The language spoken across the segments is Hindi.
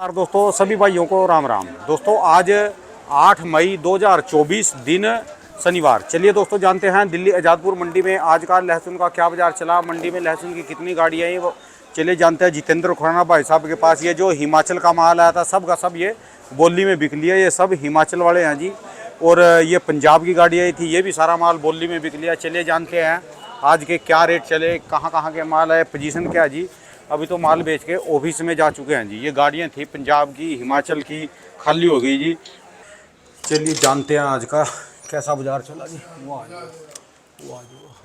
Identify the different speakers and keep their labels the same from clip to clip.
Speaker 1: नमस्कार दोस्तों, सभी भाइयों को राम राम। दोस्तों आज 8 मई 2024 दिन शनिवार। चलिए दोस्तों जानते हैं दिल्ली आज़ादपुर मंडी में आज का लहसुन का क्या बाजार चला, मंडी में लहसुन की कितनी गाड़ियाँ हैं वो चलिए जानते हैं। जितेंद्र खुराना भाई साहब के पास ये जो हिमाचल का माल आया था सब का सब ये बोली में बिक लिया। ये सब हिमाचल वाले हैं जी, और ये पंजाब की गाड़ी आई थी, ये भी सारा माल बोली में बिक लिया। चलिए जानते हैं आज के क्या रेट चले, कहाँ कहाँ के माल है, पोजीशन क्या है जी। अभी तो माल बेच के ऑफिस में जा चुके हैं जी। ये गाड़ियाँ थी पंजाब की, हिमाचल की, खाली हो गई जी। चलिए जानते हैं आज का कैसा बाजार चला जी।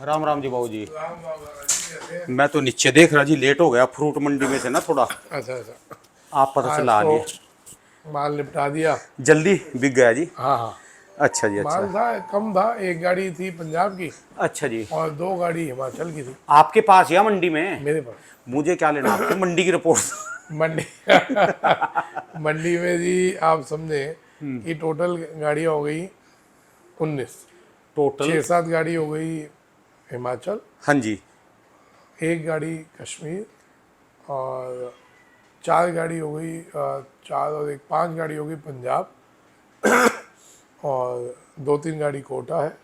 Speaker 1: राम राम जी बाबू जी। मैं तो नीचे देख रहा जी, लेट हो गया फ्रूट मंडी में से ना थोड़ा।
Speaker 2: अच्छा अच्छा।
Speaker 1: आप पता चला आ गए,
Speaker 2: माल निपटा दिया।
Speaker 1: जल्दी बिक गया जी।
Speaker 2: हाँ हाँ।
Speaker 1: अच्छा जी।
Speaker 2: माल
Speaker 1: अच्छा
Speaker 2: था कम था, एक गाड़ी थी पंजाब की
Speaker 1: अच्छा जी।
Speaker 2: और दो गाड़ी हिमाचल की थी
Speaker 1: आपके पास या मंडी में?
Speaker 2: मेरे पास।
Speaker 1: मुझे क्या लेना आपसे मंडी की रिपोर्ट।
Speaker 2: मंडी मंडी में जी आप समझे कि टोटल गाड़ियाँ हो गई 19।
Speaker 1: टोटल
Speaker 2: 6-7 गाड़ी हो गई हिमाचल,
Speaker 1: हाँ जी।
Speaker 2: एक गाड़ी कश्मीर और 4 गाड़ी हो गई 4 और 1 5 गाड़ी हो गई पंजाब और 2-3 गाड़ी कोटा है,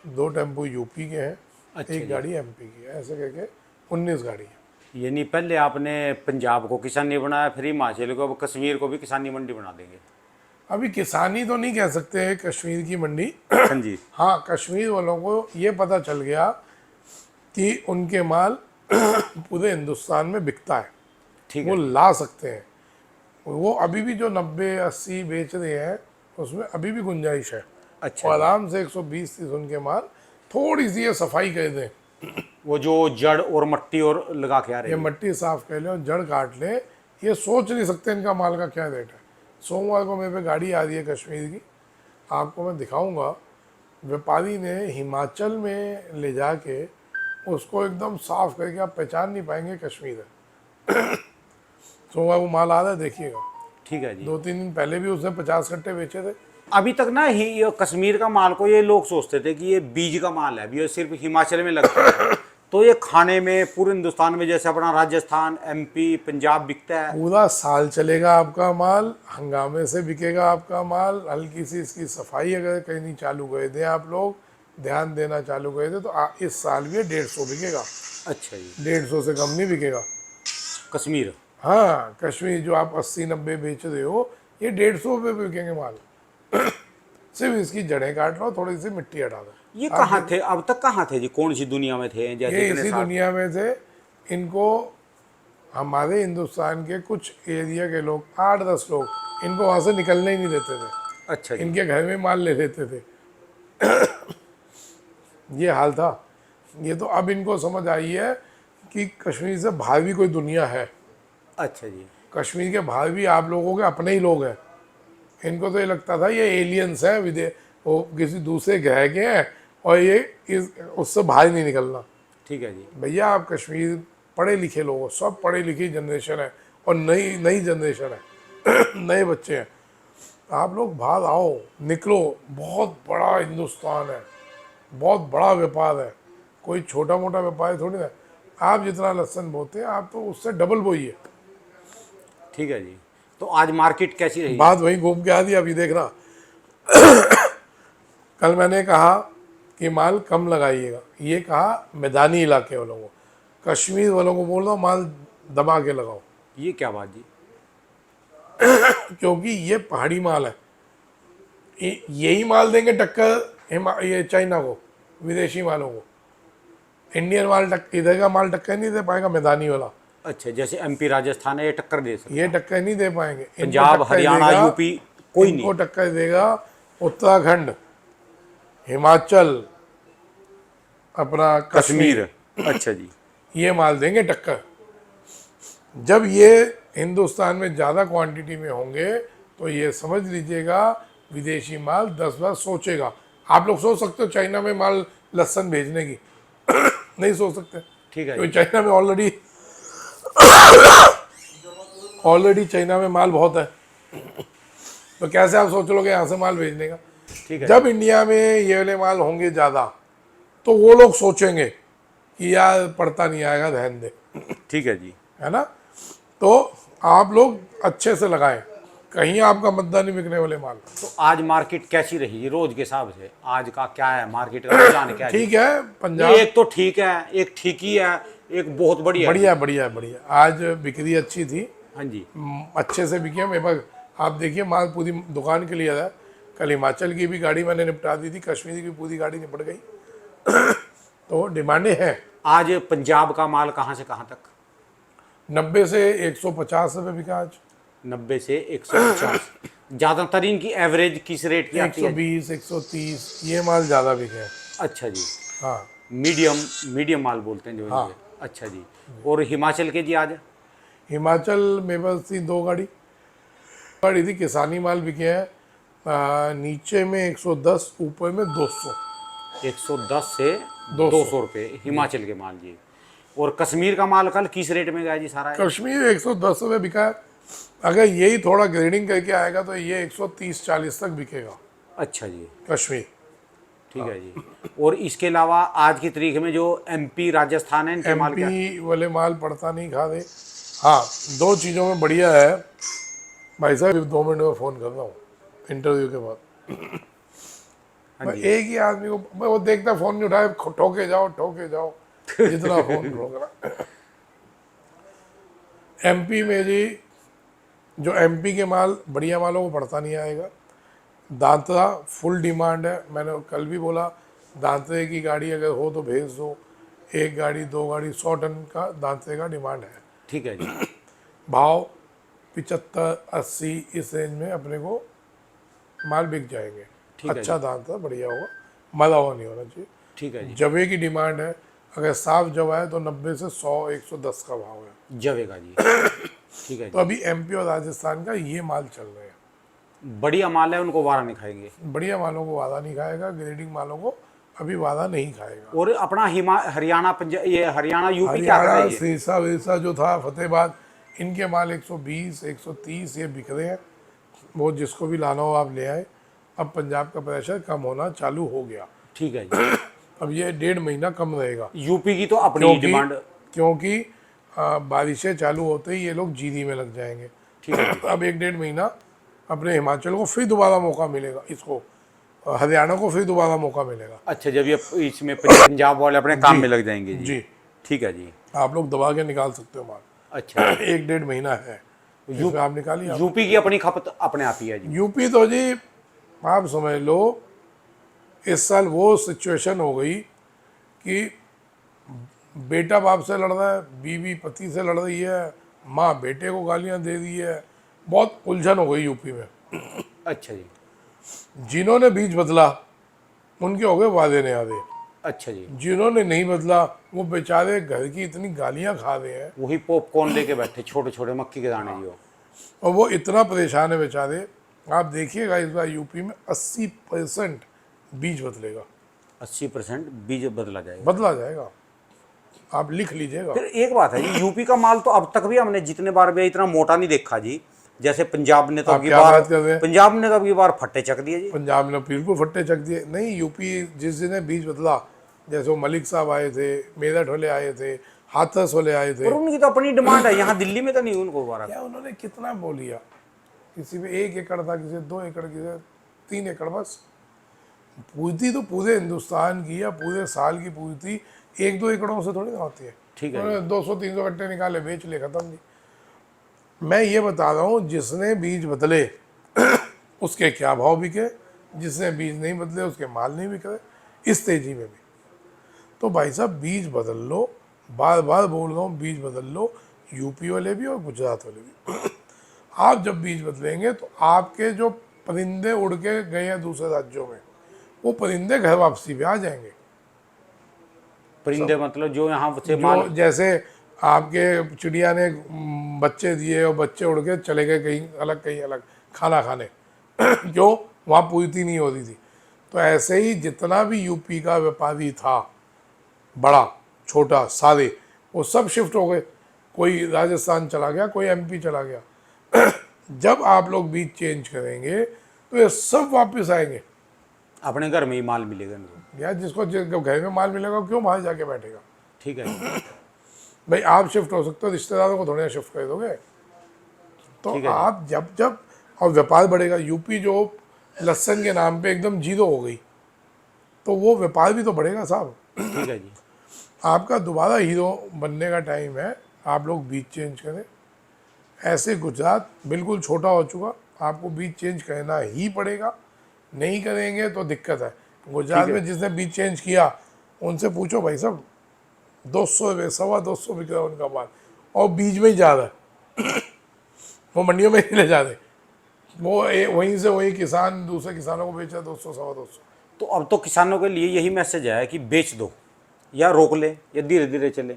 Speaker 2: 2 टेम्पो यूपी के हैं,
Speaker 1: अच्छा
Speaker 2: एक
Speaker 1: जी।
Speaker 2: गाड़ी एमपी की है। ऐसे करके 19 गाड़ी है।
Speaker 1: यानी पहले आपने पंजाब को किसानी बनाया, फिर हिमाचल को, अब कश्मीर को भी किसानी मंडी बना देंगे।
Speaker 2: अभी किसानी तो नहीं कह सकते हैं कश्मीर की मंडी।
Speaker 1: हाँ जी।
Speaker 2: हाँ, कश्मीर वालों को ये पता चल गया कि उनके माल पूरे हिंदुस्तान में बिकता है,
Speaker 1: ठीक
Speaker 2: वो
Speaker 1: है।
Speaker 2: ला सकते हैं। वो अभी भी जो 90-80 बेच रहे हैं उसमें अभी भी गुंजाइश है।
Speaker 1: अच्छा
Speaker 2: और
Speaker 1: जी।
Speaker 2: आराम से 120-130 उनके माल। थोड़ी सी ये सफाई कर दें,
Speaker 1: वो जो जड़ और मट्टी और लगा के आ रही
Speaker 2: ये
Speaker 1: है।
Speaker 2: मट्टी साफ कर लें और जड़ काट लें, ये सोच नहीं सकते इनका माल का क्या रेट है। सोमवार को मेरे पे गाड़ी आ रही है कश्मीर की, आपको मैं दिखाऊंगा। व्यापारी ने हिमाचल में ले जाके उसको एकदम साफ करके आप पहचान नहीं पाएंगे कश्मीर है। सोमवार को माल आ रहा है, देखिएगा।
Speaker 1: ठीक है जी।
Speaker 2: 2-3 दिन पहले भी उसने 50 कट्टे बेचे थे।
Speaker 1: अभी तक ना ही ये कश्मीर का माल को ये लोग सोचते थे कि ये बीज का माल है, अभी ये सिर्फ हिमाचल में लगता है। तो ये खाने में पूरे हिंदुस्तान में जैसे अपना राजस्थान, एमपी, पंजाब बिकता है।
Speaker 2: पूरा साल चलेगा आपका माल, हंगामे से बिकेगा आपका माल। हल्की सी इसकी सफाई अगर कहीं नहीं चालू कर दें आप लोग, ध्यान देना चालू कर दें, तो इस साल भी 150 बिकेगा।
Speaker 1: अच्छा जी।
Speaker 2: 150 से कम नहीं बिकेगा।
Speaker 1: कश्मीर।
Speaker 2: हाँ, कश्मीर जो आप 80-90 बेच रहे हो, ये 150 रुपये बिकेंगे माल। सिर्फ इसकी जड़ें काट लो, थोड़ी सी मिट्टी हटा दो।
Speaker 1: ये कहाँ थे अब तक, कहाँ थे जी, कौन सी दुनिया में थे जैसे
Speaker 2: ये
Speaker 1: इतने
Speaker 2: इसी
Speaker 1: साल?
Speaker 2: दुनिया में थे। इनको हमारे हिंदुस्तान के कुछ एरिया के लोग, 8-10 लोग, इनको वहाँ से निकलने ही नहीं देते थे।
Speaker 1: अच्छा जी।
Speaker 2: इनके घर में माल ले लेते थे। ये हाल था। ये तो अब इनको समझ आई है कि कश्मीर से बाहर भी कोई दुनिया है।
Speaker 1: अच्छा जी।
Speaker 2: कश्मीर के बाहर भी आप लोगों के अपने ही लोग हैं। इनको तो ये लगता था ये एलियंस हैं, वो किसी दूसरे ग्रह के हैं और ये उससे बाहर नहीं निकलना।
Speaker 1: ठीक है जी।
Speaker 2: भैया आप कश्मीर पढ़े लिखे लोग हो, सब पढ़े लिखी जनरेशन है और नई नई जनरेशन है। नए बच्चे हैं। आप लोग बाहर आओ, निकलो। बहुत बड़ा हिंदुस्तान है, बहुत बड़ा व्यापार है, कोई छोटा मोटा व्यापार थोड़ी ना। आप जितना लहसुन बोते हैं आप तो उससे डबल बोइए।
Speaker 1: ठीक है जी। तो आज मार्केट कैसी रही?
Speaker 2: बात वहीं घूम के आ दी। अभी देखना, कल मैंने कहा कि माल कम लगाइएगा, ये कहा मैदानी इलाके वालों को। कश्मीर वालों को बोल दो माल दबा के लगाओ,
Speaker 1: ये क्या बात जी?
Speaker 2: क्योंकि ये पहाड़ी माल है। यही माल देंगे टक्कर ये चाइना को, विदेशी मालों को। इंडियन माल इधर का माल टक्कर नहीं दे पाएगा मैदानी वाला।
Speaker 1: अच्छा, जैसे एमपी राजस्थान है ये टक्कर दे सकते?
Speaker 2: ये टक्कर नहीं दे पाएंगे।
Speaker 1: पंजाब, हरियाणा, यूपी कोई
Speaker 2: इनको
Speaker 1: नहीं?
Speaker 2: टक्कर देगा उत्तराखंड, हिमाचल, अपना कश्मीर।
Speaker 1: अच्छा जी।
Speaker 2: ये माल देंगे टक्कर। जब ये हिंदुस्तान में ज़्यादा क्वांटिटी में होंगे तो ये समझ लीजिएगा विदेशी माल 10 बार सोचेगा। आप लोग सोच सकते हो चाइना में माल लहसुन भेजने की? नहीं सोच सकते,
Speaker 1: ठीक है
Speaker 2: क्योंकि
Speaker 1: जी।
Speaker 2: चाइना में ऑलरेडी चाइना में माल बहुत है। तो कैसे आप सोच लोगे यहाँ से माल भेजने का?
Speaker 1: ठीक है।
Speaker 2: जब इंडिया में ये वाले माल होंगे ज़्यादा तो वो लोग सोचेंगे कि यार पड़ता नहीं आएगा, ध्यान दे।
Speaker 1: ठीक है जी।
Speaker 2: है ना? तो आप लोग अच्छे से लगाएं, कहीं आपका मुद्दा नहीं बिकने वाले माल।
Speaker 1: तो आज मार्केट कैसी रही जी रोज के हिसाब से? आज का क्या है मार्केट का रुझान क्या है जी?
Speaker 2: ठीक है,
Speaker 1: नहीं,
Speaker 2: पंजाब
Speaker 1: एक तो ठीक है, एक ठीक ही है, एक बहुत बढ़िया है जी।
Speaker 2: बढ़िया बढ़िया बढ़िया। आज बिक्री अच्छी थी,
Speaker 1: हाँ जी।
Speaker 2: अच्छे से बिके। मेरे पास आप देखिए माल पूरी दुकान के लिए था। कल हिमाचल की भी गाड़ी मैंने निपटा दी थी, कश्मीर की पूरी गाड़ी निपट गई। तो डिमांडें हैं।
Speaker 1: आज पंजाब का माल कहाँ से कहाँ तक?
Speaker 2: 90 से 150 रुपये बिका आज।
Speaker 1: 90 से 150। ज्यादातर इनकी एवरेज किस रेट की आती है जी?
Speaker 2: 120 130 ये माल ज़्यादा बिके हैं।
Speaker 1: अच्छा जी।
Speaker 2: हाँ
Speaker 1: मीडियम मीडियम माल बोलते हैं जो
Speaker 2: हाँ।
Speaker 1: इनके। अच्छा जी। और हिमाचल के जी आज?
Speaker 2: हिमाचल मेरे पास थी 2 गाड़ी थी। किसानी माल बिके हैं नीचे में 110, ऊपर में 200।
Speaker 1: 110 से
Speaker 2: 200
Speaker 1: 200 रुपये हिमाचल के माल जी। और कश्मीर का माल कल किस रेट में गया जी सारा?
Speaker 2: कश्मीर 110 रुपये बिका है। अगर यही थोड़ा ग्रेडिंग करके आएगा तो ये 130-40 तक बिकेगा
Speaker 1: अच्छा जी।
Speaker 2: कश्मीर।
Speaker 1: ठीक है जी। और इसके अलावा आज की तारीख में जो एमपी राजस्थान है इनके माल क्या?
Speaker 2: एमपी वाले माल पड़ता नहीं खा दे। हाँ, 2 चीज़ों में बढ़िया है भाई साहब। 2 मिनट में फ़ोन कर रहा हूँ इंटरव्यू के बाद।
Speaker 1: हाँ
Speaker 2: मैं
Speaker 1: जी।
Speaker 2: एक ही आदमी को, मैं वो देखता फ़ोन नहीं उठाए, ठोके जाओ जितना फ़ोन ठोकना। एमपी में जी, जो एमपी के माल बढ़िया मालों को पड़ता नहीं आएगा। दांतरा फुल डिमांड है। मैंने कल भी बोला दांतरे की गाड़ी अगर हो तो भेज दो। 1 गाड़ी 2 गाड़ी 100 टन का दांतरे का डिमांड है।
Speaker 1: ठीक है जी।
Speaker 2: भाव 75-80 इस रेंज में अपने को माल बिक जाएंगे।
Speaker 1: ठीक है
Speaker 2: अच्छा
Speaker 1: जी।
Speaker 2: दांतरा बढ़िया होगा, मला हुआ नहीं होना चाहिए।
Speaker 1: ठीक है जी।
Speaker 2: जवे की डिमांड है। अगर साफ जवा है तो 90 से 100-110 का भाव है।
Speaker 1: जवेगा जी। ठीक है
Speaker 2: तो
Speaker 1: जी।
Speaker 2: अभी एमपी और राजस्थान का ये माल चल रहे हैं।
Speaker 1: बढ़िया माल है उनको वारा नहीं खाएंगे।
Speaker 2: बढ़िया मालों को वादा नहीं खाएगा, ग्रेडिंग मालों को अभी वादा नहीं खाएगा।
Speaker 1: और अपना हरियाणा पंजाब, ये हरियाणा यूपी क्या कर रहा
Speaker 2: हरियाणा
Speaker 1: है ये?
Speaker 2: सिरसा विरसा जो था फतेहाबाद, इनके माल 120 130 ये बिक रहे हैं। वो जिसको भी लाना हो आप ले आए। अब पंजाब का प्रेशर कम होना चालू हो गया।
Speaker 1: ठीक है जी।
Speaker 2: अब ये 1.5 महीना कम रहेगा,
Speaker 1: यूपी की तो अपनी
Speaker 2: क्योंकि
Speaker 1: डिमांड।
Speaker 2: क्योंकि बारिशें चालू होते ही ये लोग जीरी में लग जाएंगे।
Speaker 1: ठीक है जी।
Speaker 2: अब 1-1.5 महीना अपने हिमाचल को फिर दोबारा मौका मिलेगा, इसको हरियाणा को फिर दोबारा मौका मिलेगा।
Speaker 1: अच्छा, जब ये इसमें पंजाब वाले अपने काम में लग जाएंगे जी।
Speaker 2: जी,
Speaker 1: ठीक है जी।
Speaker 2: आप लोग दबा के निकाल सकते हो माल।
Speaker 1: अच्छा।
Speaker 2: 1-1.5 महीना है, इसमें आप निकालिए।
Speaker 1: यूपी की अपनी खपत अपने आप ही है जी।
Speaker 2: यूपी तो जी आप समझ लो इस साल वो सिचुएशन हो गई कि बेटा बाप से लड़ रहा है, बीवी पति से लड़ रही है, माँ बेटे को गालियां दे रही है। बहुत उलझन हो गई यूपी में।
Speaker 1: अच्छा जी।
Speaker 2: जिन्होंने बीज बदला उनके हो गए वादे न्यादे।
Speaker 1: अच्छा जी।
Speaker 2: जिन्होंने नहीं बदला वो बेचारे घर की इतनी गालियां खा रहे हैं
Speaker 1: वही पॉपकॉर्न लेके बैठे छोटे छोटे मक्की के दाने जी वो।
Speaker 2: और वो इतना परेशान है बेचारे। आप देखिएगा इस बार यूपी में 80% बीज बदलेगा,
Speaker 1: 80% बीज बदला जाएगा।
Speaker 2: बदला जाएगा। आप लिख लीजिएगा।
Speaker 1: फिर एक बात है जी, यूपी का माल तो अब तक भी हमने जितने बार भी इतना मोटा नहीं देखा जी। जैसे पंजाब ने तो
Speaker 2: आप
Speaker 1: अब की
Speaker 2: क्या
Speaker 1: बार,
Speaker 2: बात कर रहे हैं?
Speaker 1: पंजाब ने तो अब की बार फट्टे चक दिए जी।
Speaker 2: पंजाब ने बिल्कुल फट्टे चक दिए। नहीं, यूपी जिस दिन बीज बदला, जैसे वो मलिक साहब आए थे, मेरठ वाले आए थे, हाथरस वाले आए थे।
Speaker 1: और उनकी तो अपनी डिमांड है, यहाँ दिल्ली में तो नहीं उनको बारा।
Speaker 2: क्या उन्होंने कितना बोल लिया? किसी में 1 एकड़ था, किसी 2 एकड़, किसी 3 एकड़। बस पूर्ति तो पूरे हिंदुस्तान की या पूरे साल की पूर्ति 1-2 एकड़ों से थोड़ी ना होती है।
Speaker 1: ठीक है।
Speaker 2: 200-300 कट्टे निकाले, बेच ले, खत्म जी। मैं ये बता रहा हूँ जिसने बीज बदले उसके क्या भाव बिके, जिसने बीज नहीं बदले उसके माल नहीं बिक रहे इस तेजी में भी। तो भाई साहब बीज बदल लो, बार बार बोल रहा हूँ बीज बदल लो, यूपी वाले भी और गुजरात वाले भी। आप जब बीज बदलेंगे तो आपके जो परिंदे उड़ के गए हैं दूसरे राज्यों में, वो परिंदे घर वापसी पे आ जाएंगे।
Speaker 1: परिंदे मतलब जो यहाँ से
Speaker 2: जो
Speaker 1: माल।
Speaker 2: जैसे आपके चिड़िया ने बच्चे दिए और बच्चे उड़ के चले गए कहीं अलग खाना खाने क्यों? वहाँ पूर्ति नहीं हो रही थी। तो ऐसे ही जितना भी यूपी का व्यापारी था, बड़ा छोटा सारे, वो सब शिफ्ट हो गए। कोई राजस्थान चला गया, कोई एमपी चला गया। जब आप लोग बीज चेंज करेंगे तो ये सब वापस आएंगे।
Speaker 1: अपने घर में ही माल मिलेगा इनको।
Speaker 2: यार जिसको घर में माल मिलेगा क्यों बाहर जाके बैठेगा?
Speaker 1: ठीक है जी।
Speaker 2: भाई आप शिफ्ट हो सकते हो, रिश्तेदारों को थोड़े शिफ्ट कर दोगे। तो
Speaker 1: ठीक है जी।
Speaker 2: आप जब जब और व्यापार बढ़ेगा, यूपी जो लहसुन के नाम पे एकदम जीरो हो गई, तो वो व्यापार भी तो बढ़ेगा साहब।
Speaker 1: ठीक है जी।
Speaker 2: आपका दोबारा हीरो बनने का टाइम है, आप लोग बीच चेंज करें। ऐसे गुजरात बिल्कुल छोटा हो चुका, आपको बीच चेंज करना ही पड़ेगा, नहीं करेंगे तो दिक्कत है।
Speaker 1: ठीक
Speaker 2: गुजरात
Speaker 1: है।
Speaker 2: में जिसने बीच चेंज किया उनसे पूछो भाई साहब, 200 रुपये 250 बिक रहा है उनका माल, और बीच में ही जा रहा है, वो मंडियों में नहीं ले जा रहे, वो वहीं से वही किसान दूसरे किसानों को बेच रहा है 200 250।
Speaker 1: तो अब तो किसानों के लिए यही मैसेज है कि बेच दो या रोक ले या धीरे धीरे चले,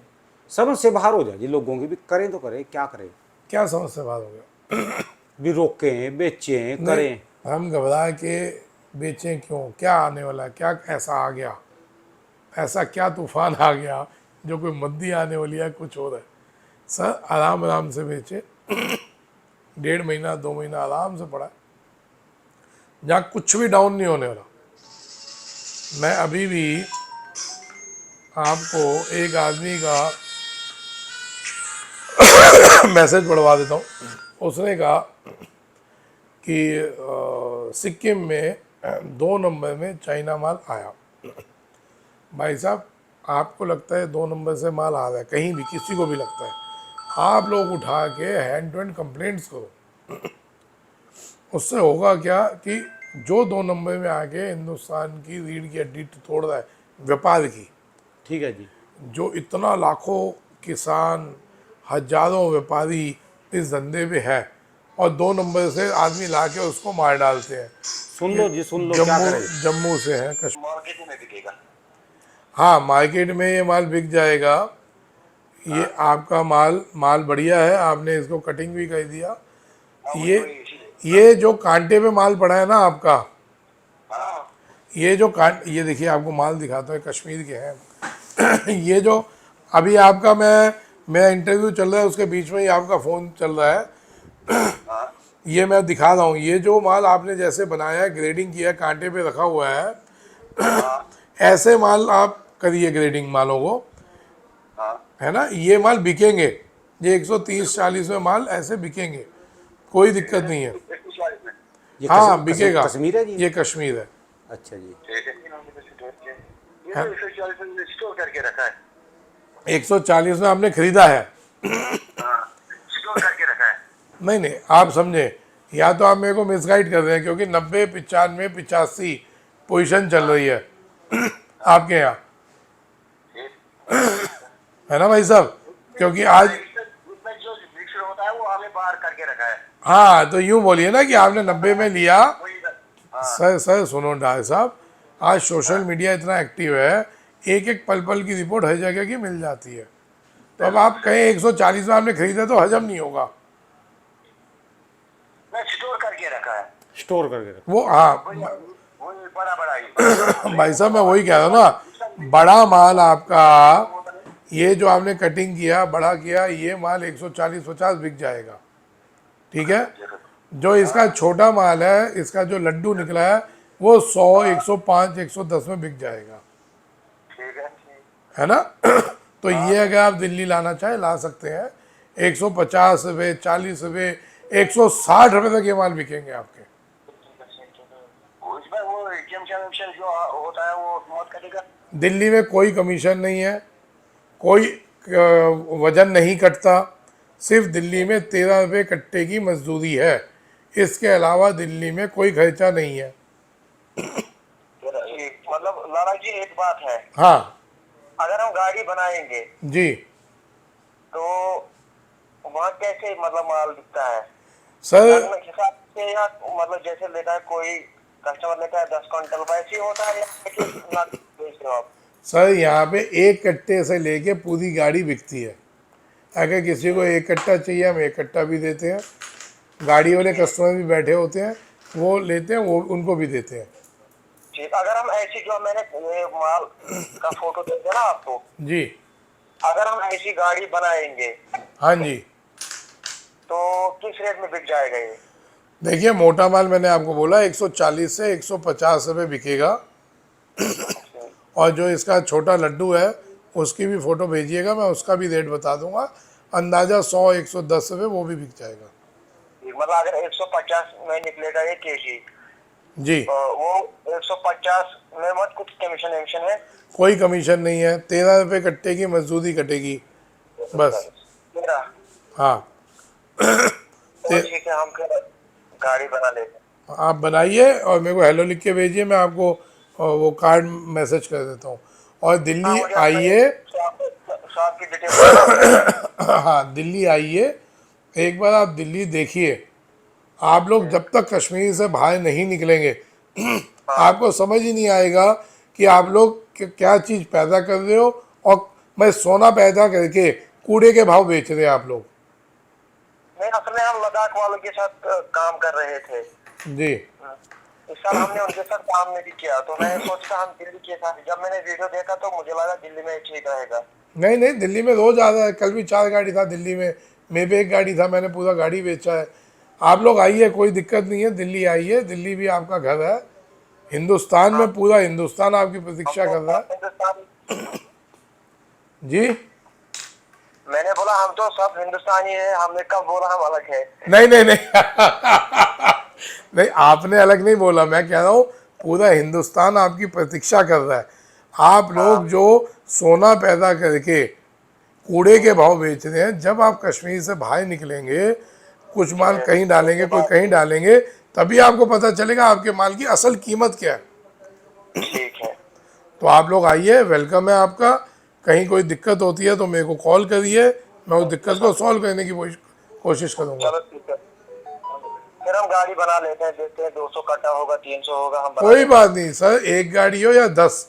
Speaker 1: समझ से बाहर हो जाए जी लोगों की भी, करें तो करें, क्या करें।
Speaker 2: क्या समझ से बात हो गया?
Speaker 1: भी रोकें, बेचें,
Speaker 2: नहीं,
Speaker 1: करें।
Speaker 2: हम घबरा के बेचें क्यों? क्या आने वाला है? क्या ऐसा आ गया, ऐसा क्या तूफान आ गया जो कोई मंदी आने वाली है, कुछ हो रहा है? सर आराम आराम से बेचे, 1.5 महीना 2 महीना आराम से पड़ा है, जहाँ कुछ भी डाउन नहीं होने वाला। मैं अभी भी आपको एक आदमी का मैसेज पढ़वा देता हूँ। उसने कहा कि सिक्किम में 2 नंबर में चाइना माल आया। भाई साहब, आपको लगता है 2 नंबर से माल आ रहा है, कहीं भी किसी को भी लगता है, आप लोग उठा के हैंड टू हैंड कंप्लेंट्स करो। उससे होगा क्या कि जो 2 नंबर में आके हिंदुस्तान की रीढ़ की हड्डी तोड़ रहा है व्यापार की,
Speaker 1: ठीक है जी।
Speaker 2: जो इतना लाखों किसान हजारों व्यापारी इस धंधे पे है, और 2 नंबर से आदमी ला के उसको मार डालते हैं।
Speaker 1: सुन लो जी, सुन लो, क्या
Speaker 2: जम्मू
Speaker 1: करें।
Speaker 2: जम्मू से है कश्मीर।
Speaker 3: मार्केट में बिकेगा।
Speaker 2: हाँ, मार्केट में ये माल बिक जाएगा। ये आपका माल माल बढ़िया है, आपने इसको कटिंग भी कर दिया। ये जो कांटे पे माल पड़ा है ना आपका,
Speaker 3: हाँ,
Speaker 2: ये जो कांट, ये देखिए आपको माल दिखाता है, कश्मीर के हैं। ये जो अभी आपका मैं इंटरव्यू चल रहा है, उसके बीच में ही आपका फ़ोन चल रहा है।
Speaker 3: हाँ,
Speaker 2: ये मैं दिखा रहा हूँ, ये जो माल आपने जैसे बनाया है, ग्रेडिंग किया है, कांटे पे रखा हुआ है,
Speaker 3: हाँ,
Speaker 2: ऐसे माल आप करिए ग्रेडिंग मालों को,
Speaker 3: हाँ।
Speaker 2: है ना। ये माल बिकेंगे, ये 130-140 में माल ऐसे बिकेंगे, कोई दिक्कत नहीं है।
Speaker 3: 140 में।
Speaker 1: ये
Speaker 2: हाँ बिकेगा।
Speaker 1: कश्मीर है जी।
Speaker 2: ये कश्मीर है।
Speaker 1: अच्छा जी।
Speaker 3: ठीक है। ये तो 140 में स्टोर करके रखा है।
Speaker 2: 140 में आपने खरीदा है?
Speaker 3: हाँ, स्टोर करके रखा है।
Speaker 2: नहीं नहीं, आप समझे, या तो आप मेरे को मिसगाइड कर रहे हैं, क्योंकि 90 95 85 पोजीशन चल रही है आपके यहाँ, है ना भाई साहब? क्योंकि आज,
Speaker 3: उसमें जो मिक्सर होता है वो हमें बाहर करके रखा है।
Speaker 2: हाँ तो यूँ बोलिए ना कि आपने 90 में लिया।
Speaker 3: वही हाँ,
Speaker 2: सर सुनो डाल साहब, आज सोशल मीडिया इतना एक्टिव है, एक एक पल पल की रिपोर्ट हर जगह की मिल जाती है। तो अब आप कहें 140 में आपने खरीदा तो हजम नहीं होगा।
Speaker 3: मैं स्टोर करके रखा है।
Speaker 1: स्टोर करके रखो।
Speaker 2: वो हाँ
Speaker 3: वो बड़ा बड़ा ही।
Speaker 2: भाई साहब, मैं वही कह रहा हूँ ना, बड़ा माल आपका, ये जो आपने कटिंग किया, बड़ा किया, ये माल 140-50 बिक जाएगा, ठीक है। जो इसका छोटा माल है, इसका जो लड्डू निकला है, वो 100 105 110 में बिक जाएगा,
Speaker 3: ठीक है।
Speaker 2: है ना। तो ये अगर आप दिल्ली लाना चाहे ला सकते हैं, 150 रुपये 40 रुपये 160 रुपये तक ये माल बिकेंगे आपके।
Speaker 3: उसमें वो कमीशन जो होता है वो मौत कटेगा।
Speaker 2: दिल्ली में कोई कमीशन नहीं है, कोई वजन नहीं कटता, सिर्फ दिल्ली में 13 रुपये कट्टे की मजदूरी है, इसके अलावा दिल्ली में कोई खर्चा नहीं है।
Speaker 3: मतलब लाला जी एक बात है,
Speaker 2: हाँ
Speaker 3: अगर हम गाड़ी बनाएंगे
Speaker 2: जी
Speaker 3: तो वहाँ कैसे मतलब माल बिकता है?
Speaker 2: सर,
Speaker 3: हिसाब से या मतलब जैसे लेता है कोई कस्टमर लेता है 10 क्विंटल, वैसे होता है या बेचते हो आप?
Speaker 2: सर यहाँ पे एक कट्टे से लेके पूरी गाड़ी बिकती है। अगर किसी को एक कट्टा चाहिए हम एक कट्टा भी देते हैं, गाड़ी वाले कस्टमर भी बैठे होते हैं, वो लेते हैं, वो उनको भी देते हैं।
Speaker 3: ठीक, अगर हम ऐसी जो मैंने ये माल का फोटो दे दिया ना आपको
Speaker 2: जी
Speaker 3: अगर हम ऐसी गाड़ी बनाएंगे
Speaker 2: हाँ जी,
Speaker 3: तो किस रेट में बिक जाएगा ये?
Speaker 2: देखिए मोटा माल मैंने आपको बोला 140 से 150 रुपये बिकेगा, और जो इसका छोटा लड्डू है उसकी भी फ़ोटो भेजिएगा, मैं उसका भी रेट बता दूंगा, अंदाज़ा 100 110 रुपये वो भी बिक जाएगा।
Speaker 3: मतलब अगर 150 में निकलेगा 1 kg,
Speaker 2: जी,
Speaker 3: तो वो 150 में मत कुछ कमीशन वमीशन है?
Speaker 2: कोई कमीशन नहीं है, 13 रुपये कट्टे की मजदूरी कटेगी बस।
Speaker 3: मेरा
Speaker 2: हाँ,
Speaker 3: तो
Speaker 2: ते,
Speaker 3: ठीक है, हम फिर गाड़ी बना लेते हैं।
Speaker 2: आप बनाइए और मेरे को हेलो लिख के भेजिए, मैं आपको वो कार्ड मैसेज कर देता हूँ। और
Speaker 3: हाँ,
Speaker 2: दिल्ली
Speaker 3: मुझे अपना
Speaker 2: आइए।
Speaker 3: शॉप की डिटेल बता दो।
Speaker 2: हाँ, दिल्ली आइए, एक बार आप दिल्ली देखिए। आप लोग जब तक कश्मीर से बाहर नहीं निकलेंगे
Speaker 3: हाँ
Speaker 2: आपको समझ ही नहीं आएगा कि आप लोग क्या चीज़ पैदा कर रहे हो। और मैं सोना पैदा करके कूड़े के भाव बेच रहे हैं आप लोग।
Speaker 3: नहीं, असल में हम लद्दाख वालों के साथ काम कर रहे थे।
Speaker 2: जी,
Speaker 3: इस साल हमने उनके साथ काम नहीं किया, तो मैं सोचता हम दिल्ली के साथ, जब मैंने वीडियो देखा तो मुझे लगा दिल्ली में ठीक रहेगा।
Speaker 2: नहीं नहीं, दिल्ली में रोज आ रहा है, कल भी 4 गाड़ी था दिल्ली में, मेरे पे 1 गाड़ी था, मैंने पूरा गाड़ी बेचा है। आप लोग आइए, कोई दिक्कत नहीं है, दिल्ली आइए, दिल्ली भी आपका घर है। हिंदुस्तान
Speaker 3: हाँ,
Speaker 2: में पूरा हिंदुस्तान आपकी
Speaker 3: हम
Speaker 2: प्रतीक्षा
Speaker 3: तो
Speaker 2: कर रहा
Speaker 3: सब
Speaker 2: है।
Speaker 3: हिंदुस्तान,
Speaker 2: जी,
Speaker 3: मैंने बोला हम तो सब हिंदुस्तानी है, हमने कब बोला हम अलग है?
Speaker 2: नहीं नहीं नहीं नहीं, आपने अलग नहीं बोला, मैं कह रहा हूँ पूरा हिंदुस्तान आपकी प्रतीक्षा कर रहा है। आप लोग
Speaker 3: हाँ
Speaker 2: जो सोना पैदा करके कूड़े के भाव बेच रहे हैं, जब आप कश्मीर से बाहर निकलेंगे, कुछ माल
Speaker 3: है,
Speaker 2: कहीं
Speaker 3: उसके
Speaker 2: डालेंगे, कोई
Speaker 3: बाद
Speaker 2: कहीं डालेंगे, तभी आपको पता चलेगा आपके माल की असल कीमत क्या है।
Speaker 3: ठीक है।
Speaker 2: तो आप लोग आइए, वेलकम है आपका। कहीं कोई दिक्कत होती है तो मेरे को कॉल करिए, मैं उस दिक्कत को सॉल्व करने की कोशिश करूँगा।
Speaker 3: चलो ठीक है, फिर हम गाड़ी बना लेते हैं, देखते हैं 200 कट्टा होगा 300 होगा, हम बना
Speaker 2: कोई
Speaker 3: लेंगे।
Speaker 2: बात नहीं सर, 1 गाड़ी हो या 10,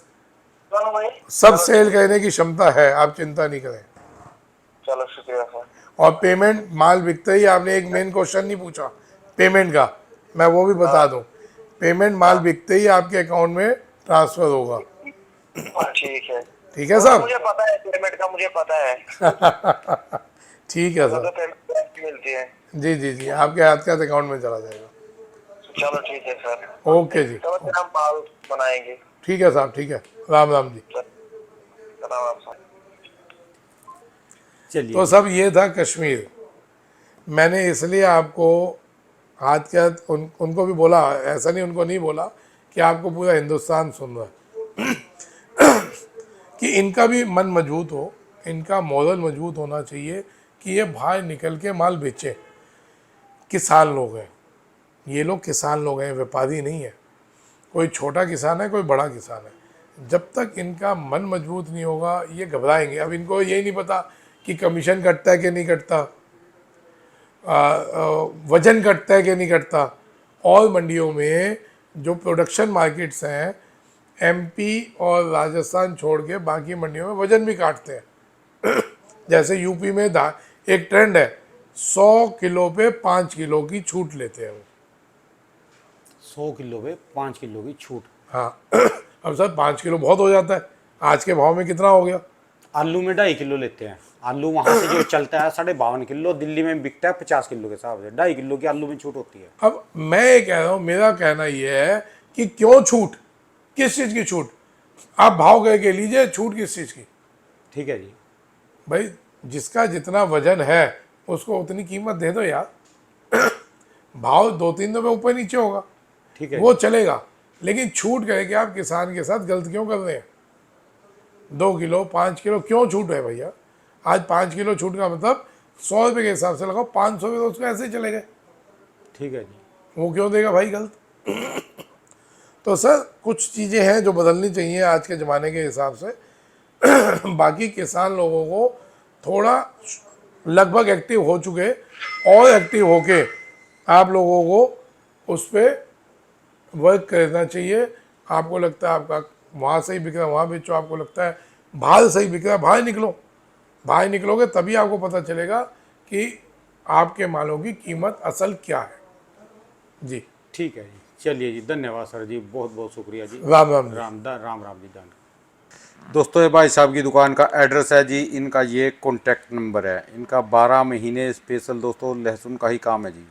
Speaker 3: चलो भाई,
Speaker 2: सब
Speaker 3: चलो
Speaker 2: सेल
Speaker 3: ठीक,
Speaker 2: करने की क्षमता है, आप चिंता नहीं करें।
Speaker 3: चलो शुक्रिया सर।
Speaker 2: और पेमेंट माल बिकते ही, आपने एक मेन क्वेश्चन नहीं पूछा पेमेंट का, मैं वो भी बता
Speaker 3: हाँ
Speaker 2: दूं। पेमेंट माल
Speaker 3: हाँ
Speaker 2: बिकते ही आपके अकाउंट में ट्रांसफर होगा।
Speaker 3: हाँ, ठीक है।
Speaker 2: ठीक है
Speaker 3: वो तो
Speaker 2: साहब।
Speaker 3: मुझे पता है, पेमेंट का मुझे पता है।
Speaker 2: ठीक है
Speaker 3: उसमें
Speaker 2: सर।
Speaker 3: तो पेमेंट मिलती है।
Speaker 2: जी जी जी, आपके हाथ के हाथ अकाउंट में चला जाएगा।
Speaker 3: चलो ठीक है सर।
Speaker 2: ओके जी।
Speaker 3: चलो फिर हम माल बनाएंगे।
Speaker 2: ठीक है साहब, ठीक है, राम राम जी।
Speaker 3: चलो सर।
Speaker 1: चलिए
Speaker 2: तो
Speaker 1: जी।
Speaker 2: सब ये था कश्मीर। मैंने इसलिए आपको हाथ के हाथ उनको भी बोला, ऐसा नहीं उनको नहीं बोला कि आपको पूरा हिंदुस्तान सुन रहा है, कि इनका भी मन मजबूत हो, इनका मॉरल मजबूत होना चाहिए कि ये बाहर निकल के माल बेचें। किसान लोग हैं ये, लोग किसान लोग हैं, व्यापारी नहीं है। कोई छोटा किसान है, कोई बड़ा किसान है। जब तक इनका मन मजबूत नहीं होगा ये घबराएंगे। अब इनको यही नहीं पता कि कमीशन कटता है कि नहीं कटता, वजन कटता है कि नहीं कटता। और मंडियों में जो प्रोडक्शन मार्केट्स हैं, एमपी और राजस्थान छोड़ के बाकी मंडियों में वजन भी काटते हैं। जैसे यूपी में एक ट्रेंड है, 100 किलो पे 5 किलो की छूट लेते हैं वो।
Speaker 1: 100 किलो पे 5 किलो की छूट।
Speaker 2: हाँ अब सर 5 किलो बहुत हो जाता है, आज के भाव में कितना हो गया?
Speaker 1: आलू में 2.5 किलो लेते हैं। आलू वहाँ से जो चलता है 52.5 किलो, दिल्ली में बिकता है 50 किलो के हिसाब से। 2.5 किलो की आलू में छूट होती है।
Speaker 2: अब मैं ये कह रहा हूँ, मेरा कहना ये है कि क्यों छूट, किस चीज़ की छूट? आप भाव कह के लीजिए, छूट किस चीज़ की?
Speaker 1: ठीक है जी।
Speaker 2: भाई जिसका जितना वजन है उसको उतनी कीमत दे दो यार। भाव 2-3 रुपये ऊपर नीचे होगा
Speaker 1: ठीक है
Speaker 2: वो
Speaker 1: जी।
Speaker 2: चलेगा, लेकिन छूट कह के आप किसान के साथ गलत क्यों कर रहे हैं? 2 किलो 5 किलो क्यों छूट है भैया? आज 5 किलो छूट का मतलब 100 रुपये के हिसाब से लगाओ, 500 रुपये तो उसको ऐसे ही चले गए,
Speaker 1: ठीक है जी।
Speaker 2: वो क्यों देगा भाई गलत? तो सर कुछ चीज़ें हैं जो बदलनी चाहिए आज के ज़माने के हिसाब से। बाकी किसान लोगों को थोड़ा लगभग एक्टिव हो चुके, और एक्टिव होके आप लोगों को उस पर वर्क करना चाहिए। आपको लगता है आपका वहाँ सही बिक रहा है वहाँ बेचो, आपको लगता है बाहर सही बिक रहा है बाहर निकलो। बाहर निकलोगे तभी आपको पता चलेगा कि आपके मालों की कीमत असल क्या है। जी,
Speaker 1: ठीक है जी। चलिए जी, धन्यवाद सर जी, बहुत बहुत शुक्रिया जी।
Speaker 2: राम राम जी।
Speaker 1: राम राम जी। धन्यवाद। दोस्तों ये भाई साहब की दुकान का एड्रेस है जी, इनका ये कॉन्टैक्ट नंबर है। इनका 12 महीने स्पेशल दोस्तों लहसुन का ही काम है जी।